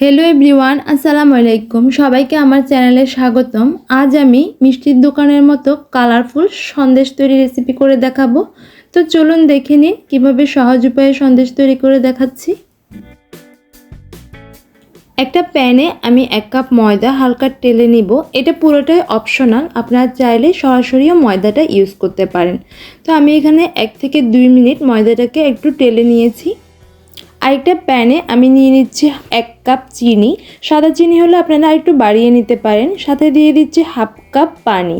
Hello everyone, আসসালামু আলাইকুম। সবাইকে আমার চ্যানেলে স্বাগতম। আজ আমি মিষ্টির দোকানের মতো কালারফুল সন্দেশ তৈরি রেসিপি করে দেখাবো। তো চলুন দেখে নিন কীভাবে সহজ উপায়ে সন্দেশ তৈরি করে দেখাচ্ছি। একটা প্যানে আমি 1 কাপ ময়দা হালকা টেলে নিব। এটা পুরোটাই অপশনাল, আপনারা চাইলে সরাসরিও ময়দাটা ইউজ করতে পারেন। তো আমি এখানে 1 থেকে 2 মিনিট ময়দাটাকে একটু টেলে নিয়েছি। আরেকটা প্যানে আমি নিয়ে নিচ্ছি 1 কাপ চিনি। সাদা চিনি হলে আপনারা একটু বাড়িয়ে নিতে পারেন। সাথে দিয়ে দিচ্ছি 1/2 কাপ পানি।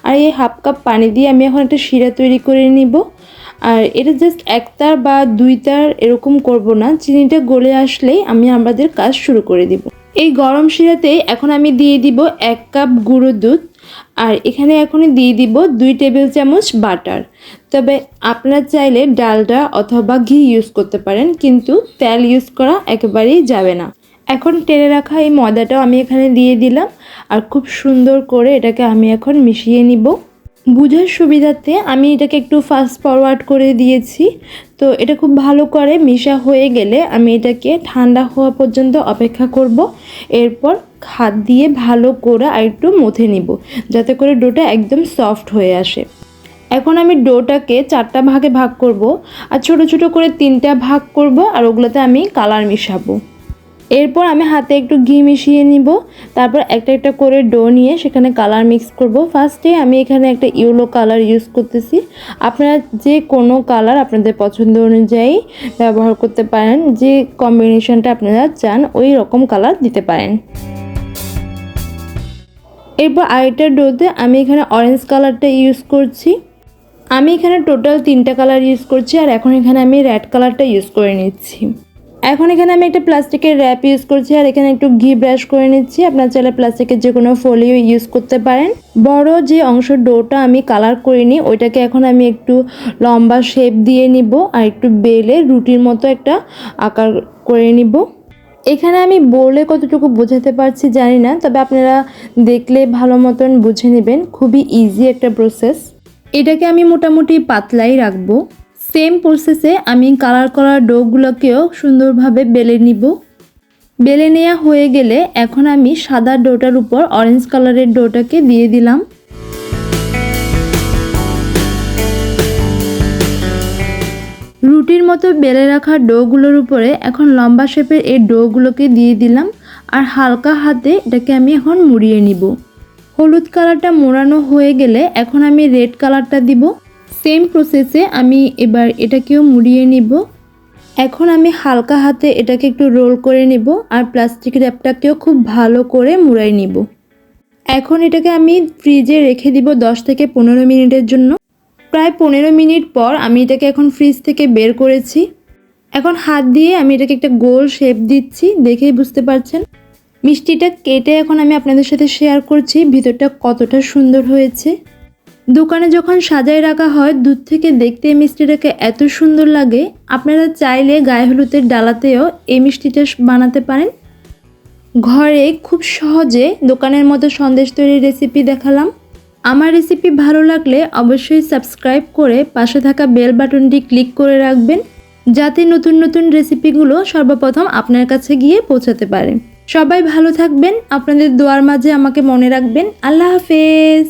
আর এই 1/2 কাপ পানি দিয়ে আমি এখন একটা শিরা তৈরি করে নিব। আর এটা জাস্ট 1 তার বা 2 তার এরকম করব না, চিনিটা গলে আসলেই আমি আমাদের কাজ শুরু করে দিব। এই গরম শিরাতেই এখন আমি দিয়ে দিব 1 কাপ গুঁড়ো দুধ। আর এখানে এখন দিয়ে দিব 2 টেবিল চামচ বাটার। তবে আপনারা চাইলে ডালডা অথবা ঘি ইউজ করতে পারেন, কিন্তু তেল ইউজ করা একেবারেই যাবে না। এখন টেলে রাখা এই ময়দাটাও আমি এখানে দিয়ে দিলাম। আর খুব সুন্দর করে এটাকে আমি এখন মিশিয়ে নিব। বুঝার সুবিধার্থে আমি এটাকে একটু ফাস্ট ফরওয়ার্ড করে দিয়েছি। তো এটা খুব ভালো করে মিশা হয়ে গেলে আমি এটাকে ঠান্ডা হওয়া পর্যন্ত অপেক্ষা করব। এরপর হাত দিয়ে ভালো করে আর একটু মথে নিব, যাতে করে ডোটা একদম সফট হয়ে আসে। এখন আমি ডোটাকে 4টা ভাগে ভাগ করব, আর ছোট ছোট করে 3টা ভাগ করব, আর ওগুলোতে আমি কালার মিশাবো। এরপর আমি হাতে একটু ঘি মিশিয়ে নিব। তারপর একটা একটা করে ডো নিয়ে সেখানে কালার মিক্স করব। ফার্স্টে আমি এখানে একটা ইয়েলো কালার ইউজ করতেছি। আপনারা যে কোনো কালার আপনাদের পছন্দ অনুযায়ী ব্যবহার করতে পারেন, যে কম্বিনেশনটা আপনারা চান ওই রকম কালার দিতে পারেন। এরপর আরেকটা ডোতে আমি এখানে অরেঞ্জ কালারটা ইউজ করছি। আমি এখানে টোটাল 3টা কালার ইউজ করছি, আর এখন এখানে আমি রেড কালারটা ইউজ করে নিচ্ছি। এখন এখানে আমি একটা প্লাস্টিকের র্যাপ ইউজ করছি, আর এখানে একটু ঘি ব্রাশ করে নিচ্ছি। আপনারা চাইলে প্লাস্টিকের যে কোনো ফলিও ইউজ করতে পারেন। বড় যে অংশ ডোটা আমি কালার করিনি, ওইটাকে এখন আমি একটু লম্বা শেপ দিয়ে নিব, আর একটু বেলে রুটির মতো একটা আকার করে নিব। এখানে আমি বলে কতটুকু বোঝাতে পারছি জানি না, তবে আপনারা দেখলে ভালো মতন বুঝে নেবেন। খুবই ইজি একটা প্রসেস। এটাকে আমি মোটামুটি পাতলাই রাখবো। সেম প্রসেসে আমি কালার করা ডোগুলোকেও সুন্দরভাবে বেলে নিব। বেলে নেওয়া হয়ে গেলে এখন আমি সাদা ডোটার উপর অরেঞ্জ কালারের ডোটাকে দিয়ে দিলাম। রুটির মতো বেলে রাখা ডোগুলোর উপরে এখন লম্বা শেপের এই ডোগুলোকে দিয়ে দিলাম, আর হালকা হাতে এটাকে আমি এখন মুড়িয়ে নিব। হলুদ কালারটা মোড়ানো হয়ে গেলে এখন আমি রেড কালারটা দিব। সেম প্রসেসে আমি এবার এটাকেও মুড়িয়ে নিব। এখন আমি হালকা হাতে এটাকে একটু রোল করে নিব, আর প্লাস্টিক র্যাপটাকেও খুব ভালো করে মুড়াই নিব। এখন এটাকে আমি ফ্রিজে রেখে দিব 10 থেকে 15 মিনিটের জন্য। প্রায় 15 মিনিট পর আমি এটাকে এখন ফ্রিজ থেকে বের করেছি। এখন হাত দিয়ে আমি এটাকে একটা গোল শেপ দিচ্ছি, দেখেই বুঝতে পারছেন। মিষ্টিটা কেটে এখন আমি আপনাদের সাথে শেয়ার করছি ভিতরটা কতটা সুন্দর হয়েছে। দোকানে যখন সাজায় রাখা হয় দূর থেকে দেখতে এই মিষ্টিটাকে এত সুন্দর লাগে। আপনারা চাইলে গায়ে হলুদের ডালাতেও এই মিষ্টিটা বানাতে পারেন। ঘরে খুব সহজে দোকানের মতো সন্দেশ তৈরির রেসিপি দেখালাম। আমার রেসিপি ভালো লাগলে অবশ্যই সাবস্ক্রাইব করে পাশে থাকা বেল বাটনটি ক্লিক করে রাখবেন, যাতে নতুন নতুন রেসিপিগুলো সর্বপ্রথম আপনার কাছে গিয়ে পৌঁছাতে পারে। সবাই ভালো থাকবেন, আপনাদের দোয়ার মাঝে আমাকে মনে রাখবেন। আল্লাহ হাফেজ।